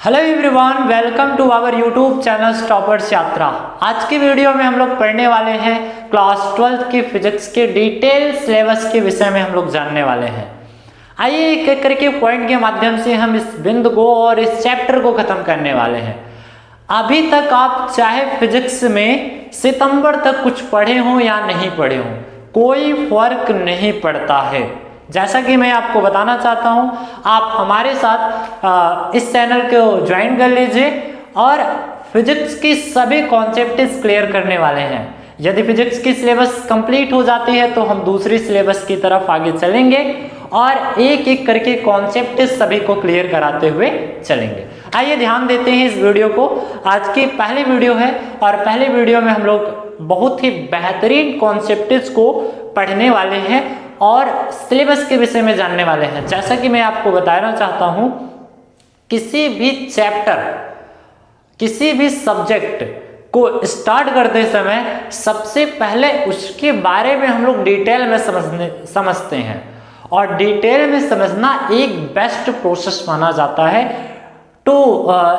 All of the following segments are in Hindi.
Hello everyone, welcome to our YouTube channel toppers Yatra. आज की वीडियो में हम लोग पढ़ने वाले हैं क्लास 12 की फिजिक्स के डिटेल सिलेबस के विषय में हम लोग जानने वाले हैं। आइए एक एक करके पॉइंट के माध्यम से हम इस बिंदु को और इस चैप्टर को खत्म करने वाले हैं। अभी तक आप चाहे फिजिक्स में सितंबर तक कुछ पढ़े हों या नहीं पढ़े हों, कोई फर्क नहीं पड़ता है। जैसा कि मैं आपको बताना चाहता हूं, आप हमारे साथ इस चैनल को ज्वाइन कर लीजिए और फिजिक्स की सभी कॉन्सेप्ट्स क्लियर करने वाले हैं। यदि फिजिक्स की सिलेबस कंप्लीट हो जाती है तो हम दूसरी सिलेबस की तरफ आगे चलेंगे और एक एक करके कॉन्सेप्ट सभी को क्लियर कराते हुए चलेंगे। आइए ध्यान देते हैं इस वीडियो को। आज की पहली वीडियो है और पहले वीडियो में हम लोग बहुत ही बेहतरीन कॉन्सेप्ट्स को पढ़ने वाले हैं और सिलेबस के विषय में जानने वाले हैं। जैसा कि मैं आपको बताना चाहता हूं, किसी भी चैप्टर, किसी भी सब्जेक्ट को स्टार्ट करते समय सबसे पहले उसके बारे में हम लोग डिटेल में समझते हैं और डिटेल में समझना एक बेस्ट प्रोसेस माना जाता है to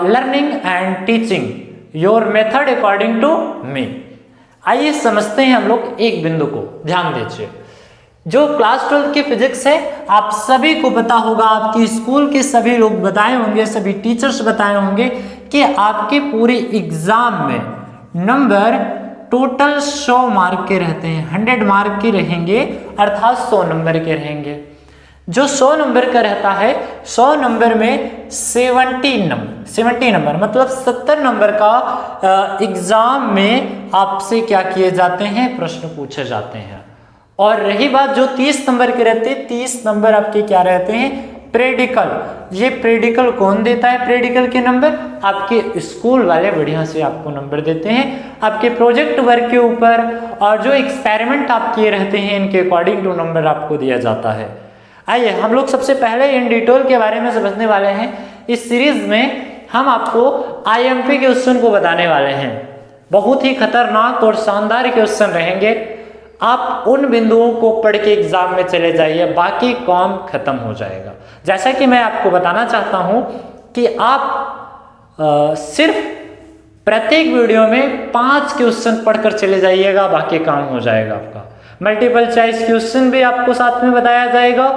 learning and teaching your method according to me. आइए समझते हैं हम लोग एक बिंदु को, ध्यान दीजिए। जो क्लास 12 की फिजिक्स है, आप सभी को पता होगा, आपकी स्कूल के सभी लोग बताए होंगे, सभी टीचर्स बताए होंगे कि आपके पूरे एग्जाम में नंबर टोटल 100 मार्क के रहते हैं, 100 मार्क के रहेंगे, अर्थात 100 नंबर के रहेंगे। जो 100 नंबर का रहता है, 100 नंबर में 70 नंबर मतलब 70 नंबर का एग्जाम में आपसे क्या किए जाते हैं, प्रश्न पूछे जाते हैं। और रही बात जो 30 नंबर के रहते हैं, 30 नंबर आपके क्या रहते हैं, प्रेडिकल। ये प्रेडिकल कौन देता है? प्रेडिकल के नंबर आपके स्कूल वाले बढ़िया से आपको नंबर देते हैं आपके प्रोजेक्ट वर्क के ऊपर, और जो एक्सपेरिमेंट आप किए रहते हैं इनके अकॉर्डिंग टू नंबर आपको दिया जाता है। आइए हम लोग सबसे पहले इन डिटेल के बारे में समझने वाले हैं। इस सीरीज में हम आपको आईएमपी के क्वेश्चन को बताने वाले हैं। बहुत ही खतरनाक और शानदार क्वेश्चन रहेंगे। आप उन बिंदुओं को पढ़ के एग्जाम में चले जाइए, बाकी काम खत्म हो जाएगा। जैसा कि मैं आपको बताना चाहता हूं कि आप सिर्फ प्रत्येक वीडियो में 5 क्वेश्चन पढ़कर चले जाइएगा, बाकी काम हो जाएगा आपका। मल्टीपल चॉइस क्वेश्चन भी आपको साथ में बताया जाएगा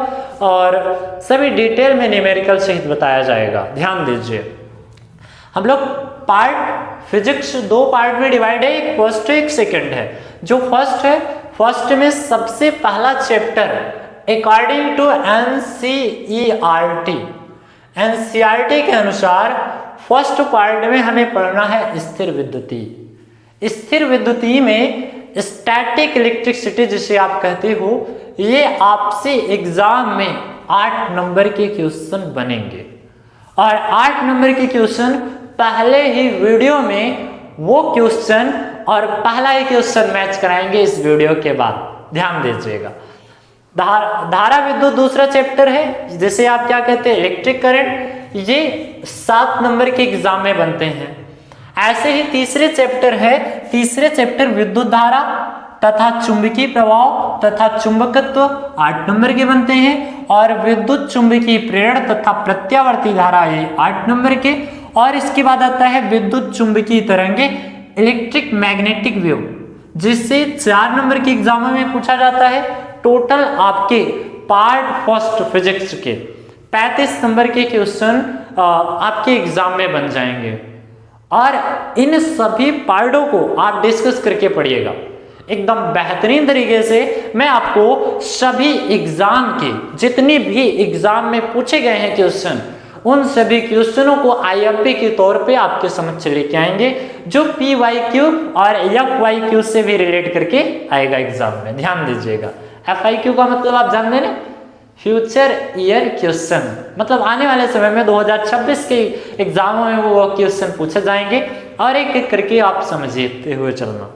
और सभी डिटेल में न्यूमेरिकल सहित बताया जाएगा। ध्यान दीजिए, हम लोग पार्ट फिजिक्स 2 पार्ट में डिवाइड है, एक फर्स्ट है एक सेकंड है। जो फर्स्ट है, फर्स्ट में सबसे पहला चैप्टर अकॉर्डिंग टू एनसीईआरटी के अनुसार फर्स्ट पार्ट में हमें पढ़ना है स्थिर विद्युती। स्थिर विद्युती में स्टैटिक इलेक्ट्रिसिटी जिसे आप कहते हो, ये आपसे एग्जाम में 8 नंबर के क्वेश्चन बनेंगे और 8 नंबर के क्वेश्चन पहले ही वीडियो में वो क्वेश्चन और पहला ही क्वेश्चन मैच कराएंगे इस वीडियो के बाद। ध्यान दीजिएगा। धारा विद्युत दूसरा चैप्टर है, जिसे आप क्या कहते हैं, इलेक्ट्रिक करंट। ये 7 नंबर के एग्जाम में बनते हैं। ऐसे ही तीसरे चैप्टर है, तीसरे चैप्टर विद्युत धारा तथा चुंबकीय प्रवाह तथा चुंबकत्व 8 नंबर के बनते हैं, और विद्युत चुंबकीय प्रेरण तथा प्रत्यावर्ती धारा ये 8 नंबर के। और इसके बाद आता है विद्युत चुंबकीय तरंगे, इलेक्ट्रिक मैग्नेटिक वेव, जिससे 4 नंबर के एग्जाम में पूछा जाता है। टोटल आपके पार्ट फर्स्ट फिजिक्स के 35 नंबर के क्वेश्चन आपके एग्जाम में बन जाएंगे और इन सभी पार्टों को आप डिस्कस करके पढ़िएगा एकदम बेहतरीन तरीके से। मैं आपको सभी एग्जाम के जितनी भी एग्जाम में पूछे गए हैं क्वेश्चन, उन सभी क्वेश्चनों को आईएमपी के तौर पे आपके समक्ष लेके आएंगे, जो PYQ और FYQ से भी रिलेट करके आएगा एग्जाम में। ध्यान दीजिएगा, FIQ का मतलब आप जानते हैं, फ्यूचर ईयर क्वेश्चन, मतलब आने वाले समय में 2026 के एग्जामों में वो क्वेश्चन पूछे जाएंगे और एक एक करके आप समझते हुए चलना।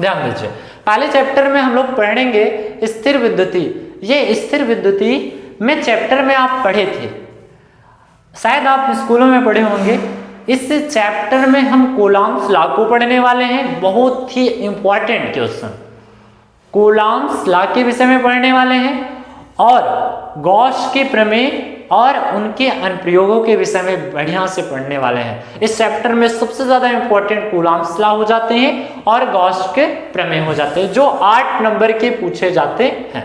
ध्यान दीजिए, पहले चैप्टर में हम लोग पढ़ेंगे स्थिर विद्युती। ये स्थिर विद्युती में चैप्टर में आप पढ़े थे, शायद आप स्कूलों में पढ़े होंगे। इस चैप्टर में हम कूलॉम्स लॉ को पढ़ने वाले हैं। बहुत ही इंपॉर्टेंट क्वेश्चन कूलॉम्स लॉ के विषय में पढ़ने वाले हैं और गॉस के प्रमेय और उनके अनुप्रयोगों के विषय में बढ़िया से पढ़ने वाले हैं। इस चैप्टर में सबसे ज्यादा इंपॉर्टेंट कूलॉम्स लॉ हो जाते हैं और गॉस के प्रमेय हो जाते हैं, जो 8 नंबर के पूछे जाते हैं।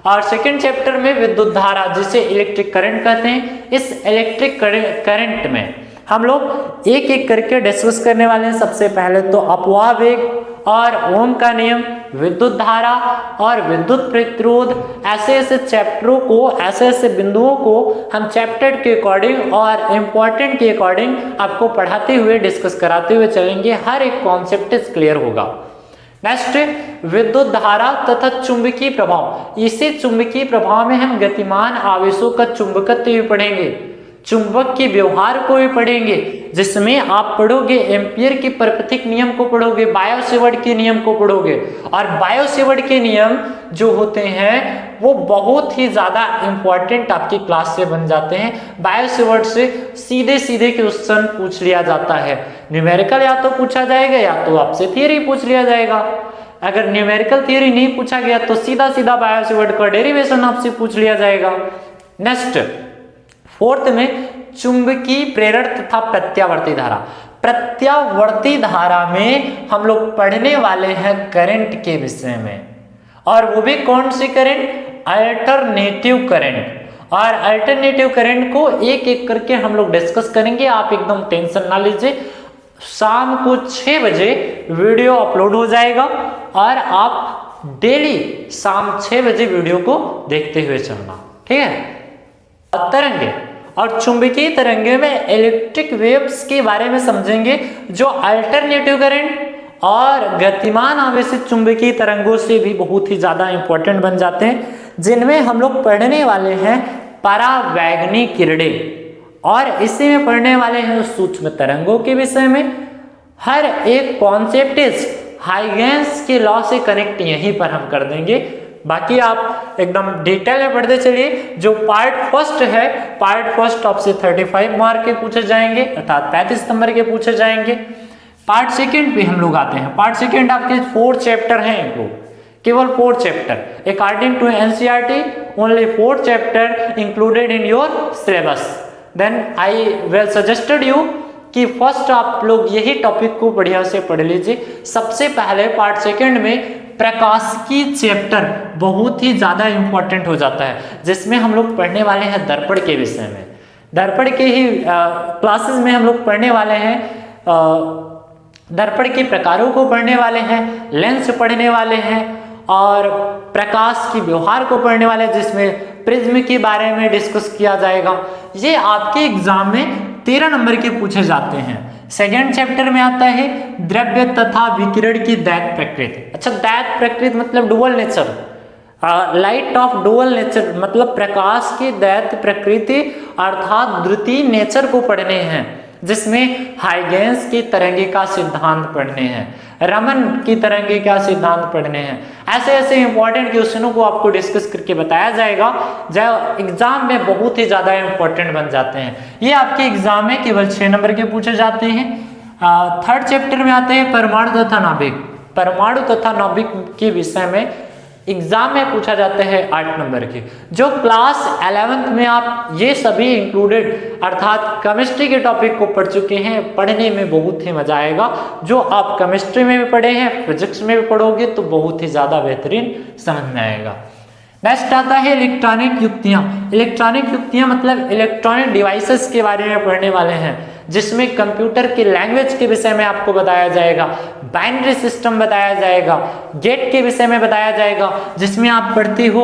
और सेकंड चैप्टर में विद्युत धारा, जिसे इलेक्ट्रिक करंट कहते हैं, इस इलेक्ट्रिक करंट में हम लोग एक एक करके डिस्कस करने वाले हैं। सबसे पहले तो अपवाह वेग और ओम का नियम, विद्युत धारा और विद्युत प्रतिरोध, ऐसे ऐसे चैप्टरों को, ऐसे ऐसे बिंदुओं को हम चैप्टर के अकॉर्डिंग और इम्पोर्टेंट के अकॉर्डिंग आपको पढ़ाते हुए, डिस्कस कराते हुए चलेंगे। हर एक कॉन्सेप्ट क्लियर होगा। नेक्स्ट, विद्युत धारा तथा चुंबकीय प्रभाव। इसी चुंबकीय प्रभाव में हम गतिमान आवेशों का चुंबकत्व भी पढ़ेंगे, चुंबक के व्यवहार को भी पढ़ेंगे, जिसमें आप पढ़ोगे एम्पियर के परपथिक नियम को पढ़ोगे, बायो-सेवर्ट के नियम को पढ़ोगे। और बायो-सेवर्ट के नियम जो होते हैं वो बहुत ही ज्यादा इंपॉर्टेंट आपकी क्लास से बन जाते हैं। बायो-सेवर्ट से सीधे सीधे क्वेश्चन पूछ लिया जाता है। न्यूमेरिकल या तो पूछा जाएगा या तो आपसे थियरी पूछ लिया जाएगा। अगर न्यूमेरिकल थियरी नहीं पूछा गया तो सीधा सीधा बायो-सेवर्ट का डेरिवेशन आपसे पूछ लिया जाएगा। नेक्स्ट, फोर्थ में चुंबकीय प्रेरण तथा प्रत्यावर्ती धारा। प्रत्यावर्ती धारा में हम लोग पढ़ने वाले हैं करंट के विषय में, और वो भी कौन सी करंट? Alternative current. और अल्टरनेटिव करंट को एक एक करके हम लोग डिस्कस करेंगे। आप एकदम टेंशन ना लीजिए, शाम को 6 बजे वीडियो अपलोड हो जाएगा और आप डेली शाम 6 बजे वीडियो को देखते हुए चलना, ठीक है। तरंगे और चुंबकीय तरंगे में इलेक्ट्रिक वेव्स के बारे में समझेंगे, जो अल्टरनेटिव करंट और गतिमान आवेशित चुंबकीय तरंगों से भी बहुत ही ज्यादा इंपॉर्टेंट बन जाते हैं, जिनमें हम लोग पढ़ने वाले हैं परावैगनी किरणें, और इसी में पढ़ने वाले हैं सूक्ष्म तरंगों के विषय में। हर एक कॉन्सेप्ट इस हाइगेंस के लॉ से कनेक्ट यहीं पर हम कर देंगे। बाकी आप एकदम डिटेल में पढ़ते चलिए। जो पार्ट फर्स्ट है, पार्ट फर्स्ट आपसे 35 मार्क के पूछे जाएंगे, अर्थात 35 नंबर के पूछे जाएंगे। पार्ट सेकंड पे हम लोग आते हैं। पार्ट सेकंड आपके 4 चैप्टर हैं, केवल 4 chapter. According to NCERT only 4 chapter included in your syllabus. Then I will suggested you कि फर्स्ट आप लोग यही टॉपिक को बढ़िया से पढ़ लीजिए। सबसे पहले पार्ट सेकंड में प्रकाशिकी चैप्टर बहुत ही ज्यादा इंपॉर्टेंट हो जाता है, जिसमें हम लोग पढ़ने वाले हैं दर्पण के विषय में। दर्पण के ही क्लासेस में हम लोग पढ़ने वाले हैं, दर्पण के प्रकारों को पढ़ने वाले हैं, लेंस पढ़ने वाले हैं और प्रकाश की व्यवहार को पढ़ने वाले हैं, जिसमें प्रिज्म के बारे में डिस्कस किया जाएगा। ये आपके एग्जाम में 13 नंबर के पूछे जाते हैं। सेकेंड चैप्टर में आता है द्रव्य तथा विकिरण की दैत प्रकृति। अच्छा, दैत प्रकृति मतलब dual nature, light of dual nature, मतलब प्रकाश की दैत प्रकृति अर्थात द्वितीय नेचर को पढ़ने हैं, जिसमें हाइगेंस की तरंगिका सिद्धांत पढ़ने हैं, रमन की तरंगिका सिद्धांत पढ़ने हैं। ऐसे ऐसे इंपॉर्टेंट क्वेश्चनों को आपको डिस्कस करके बताया जाएगा, जो एग्जाम में बहुत ही ज्यादा इंपॉर्टेंट बन जाते हैं। ये आपके एग्जाम में केवल 6 नंबर के पूछे जाते हैं। थर्ड चैप्टर में आते हैं परमाणु तथा नाभिक। परमाणु तथा नाभिक के विषय में एग्जाम में पूछा जाता है 8 नंबर के। जो क्लास 11th में आप ये सभी इंक्लूडेड अर्थात केमिस्ट्री के टॉपिक को पढ़ चुके हैं, पढ़ने में बहुत ही मजा आएगा। जो आप केमिस्ट्री में भी पढ़े हैं, फिजिक्स में भी पढ़ोगे तो बहुत ही ज्यादा बेहतरीन समझ में आएगा। नेक्स्ट आता है इलेक्ट्रॉनिक युक्तियां। इलेक्ट्रॉनिक युक्तियां मतलब इलेक्ट्रॉनिक डिवाइसेस के बारे में पढ़ने वाले हैं, जिसमें कंप्यूटर की लैंग्वेज के विषय में आपको बताया जाएगा, बाइनरी सिस्टम बताया जाएगा, गेट के विषय में बताया जाएगा, जिसमें आप पढ़ते हो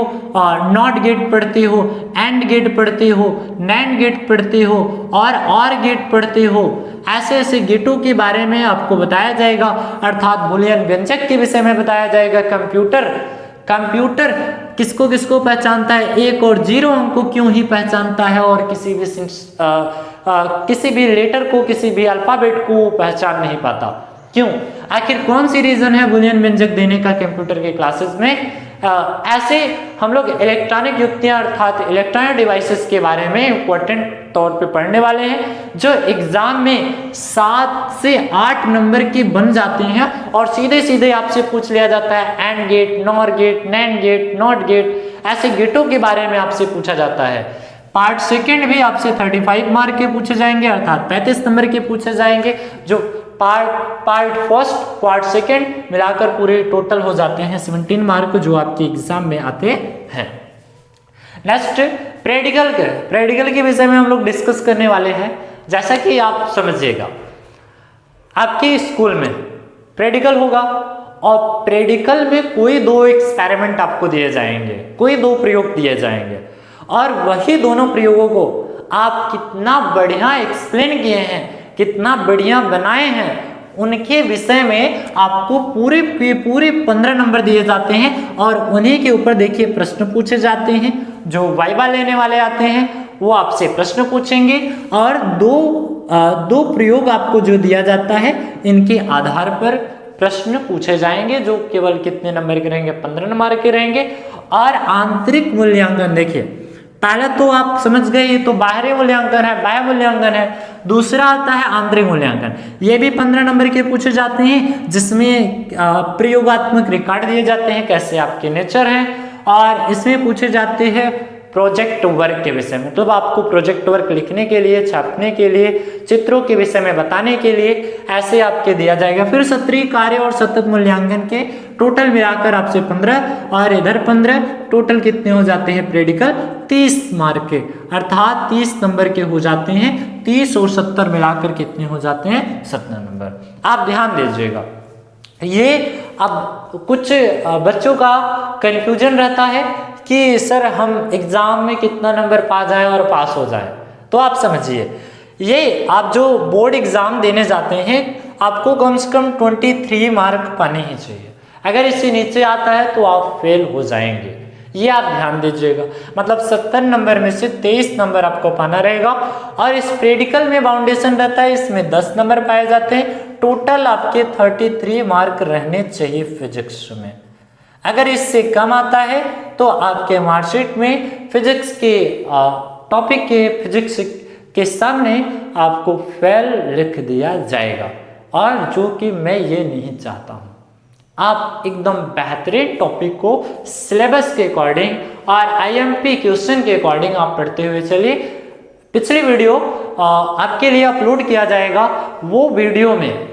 नॉट गेट पढ़ते हो, एंड गेट पढ़ते हो, नैंड गेट पढ़ते हो और गेट पढ़ते हो। ऐसे ऐसे गेटों के बारे में आपको बताया जाएगा, अर्थात बुलियन व्यंजक के विषय में बताया जाएगा। कंप्यूटर किसको किसको पहचानता है, 1 और 0 अंक को क्यों ही पहचानता है, और किसी भी लेटर को, किसी भी अल्फाबेट को पहचान नहीं पाता, क्यों? आखिर कौन सी रीजन है बुलियन व्यंजक देने का कंप्यूटर के क्लासेस में? ऐसे हम लोग इलेक्ट्रॉनिक युक्तियां अर्थात इलेक्ट्रॉनिक डिवाइसेस के बारे में इंपॉर्टेंट तौर पे पढ़ने वाले हैं, जो एग्जाम में 7 से 8 नंबर के बन जाते हैं और सीधे सीधे आपसे पूछ लिया जाता है and gate, nor gate, nand gate, not gate, ऐसे गेटों के बारे में आपसे पूछा जाता है। पार्ट सेकंड भी आपसे 35 मार्क के पूछे जाएंगे, अर्थात 35 नंबर के पूछे जाएंगे। जो पार्ट फर्स्ट पार्ट सेकंड मिलाकर पूरे टोटल हो जाते हैं 17 मार्क जो आपके एग्जाम में आते हैं। नेक्स्ट प्रैक्टिकल के विषय में हम लोग डिस्कस करने वाले हैं। जैसा कि आप समझिएगा, आपके स्कूल में प्रैक्टिकल होगा और प्रैक्टिकल में कोई 2 एक्सपेरिमेंट आपको दिए जाएंगे, कोई 2 प्रयोग दिए जाएंगे और वही दोनों प्रयोगों को आप कितना बढ़िया एक्सप्लेन किए हैं, कितना बढ़िया बनाए हैं, उनके विषय में आपको पूरे 15 नंबर दिए जाते हैं और उन्हीं के ऊपर देखिए प्रश्न पूछे जाते हैं। जो वाइवा लेने वाले आते हैं वो आपसे प्रश्न पूछेंगे और दो प्रयोग आपको जो दिया जाता है इनके आधार पर प्रश्न पूछे जाएंगे जो केवल कितने नंबर के रहेंगे, 15 नंबर के रहेंगे। और आंतरिक मूल्यांकन देखिए, पहले तो आप समझ गए ये तो बाहरी मूल्यांकन है, बाह्य मूल्यांकन है। दूसरा आता है आंतरिक मूल्यांकन, ये भी 15 नंबर के पूछे जाते हैं जिसमें प्रयोगात्मक रिकॉर्ड दिए जाते हैं, कैसे आपके नेचर हैं। और इसमें पूछे जाते हैं प्रोजेक्ट वर्क के विषय में, मतलब आपको प्रोजेक्ट वर्क लिखने के लिए, छापने के लिए, चित्रों के विषय में बताने के लिए ऐसे आपके दिया जाएगा। फिर सत्रीय कार्य और सतत मूल्यांकन के टोटल मिलाकर आपसे 15 और इधर 15, टोटल कितने हो जाते हैं प्रैक्टिकल 30 मार्क के, अर्थात 30 नंबर के हो जाते हैं। 30 और 70 मिलाकर कितने हो जाते हैं 70 नंबर। आप ध्यान दीजिएगा, ये अब कुछ बच्चों का कंफ्यूजन रहता है कि सर हम एग्जाम में कितना नंबर पा जाएं और पास हो जाएं। तो आप समझिए, ये आप जो बोर्ड एग्जाम देने जाते हैं आपको कम से कम 23 मार्क पाने ही चाहिए। अगर इससे नीचे आता है तो आप फेल हो जाएंगे, ये आप ध्यान दीजिएगा। मतलब 70 नंबर में से 23 नंबर आपको पाना रहेगा। और इस प्रैक्टिकल में बाउंडेशन रहता है, इसमें 10 नंबर पाए जाते हैं। टोटल आपके 33 मार्क रहने चाहिए फिजिक्स में। अगर इससे कम आता है तो आपके मार्कशीट में फिजिक्स के टॉपिक के फिजिक्स के सामने आपको फेल लिख दिया जाएगा, और जो कि मैं ये नहीं चाहता हूँ। आप एकदम बेहतरीन टॉपिक को सिलेबस के अकॉर्डिंग और आईएमपी क्वेश्चन के अकॉर्डिंग आप पढ़ते हुए चलिए। पिछली वीडियो आपके लिए अपलोड किया जाएगा, वो वीडियो में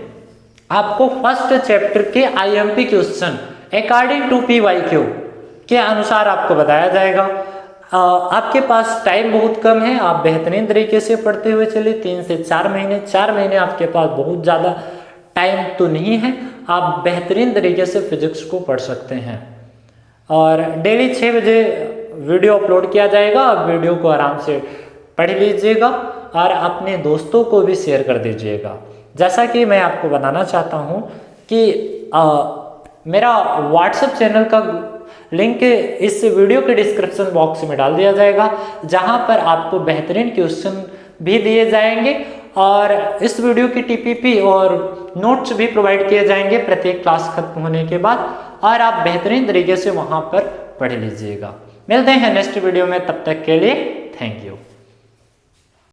आपको फर्स्ट चैप्टर के IMP question according to PYQ के अनुसार आपको बताया जाएगा। आपके पास टाइम बहुत कम है, आप बेहतरीन तरीके से पढ़ते हुए चलिए। 3 से 4 महीने, 4 महीने आपके पास बहुत ज़्यादा टाइम तो नहीं है, आप बेहतरीन तरीके से फिजिक्स को पढ़ सकते हैं। और डेली 6 बजे वीडियो अपलोड किया जाएगा, आप वीडियो को आराम से पढ़ लीजिएगा और अपने दोस्तों को भी शेयर कर दीजिएगा। जैसा कि मैं आपको बताना चाहता हूँ कि मेरा व्हाट्सएप चैनल का लिंक इस वीडियो के डिस्क्रिप्शन बॉक्स में डाल दिया जाएगा, जहां पर आपको बेहतरीन क्वेश्चन भी दिए जाएंगे और इस वीडियो की TPP और नोट्स भी प्रोवाइड किए जाएंगे प्रत्येक क्लास खत्म होने के बाद, और आप बेहतरीन तरीके से वहां पर पढ़ लीजिएगा। मिलते हैं नेक्स्ट वीडियो में, तब तक के लिए थैंक यू।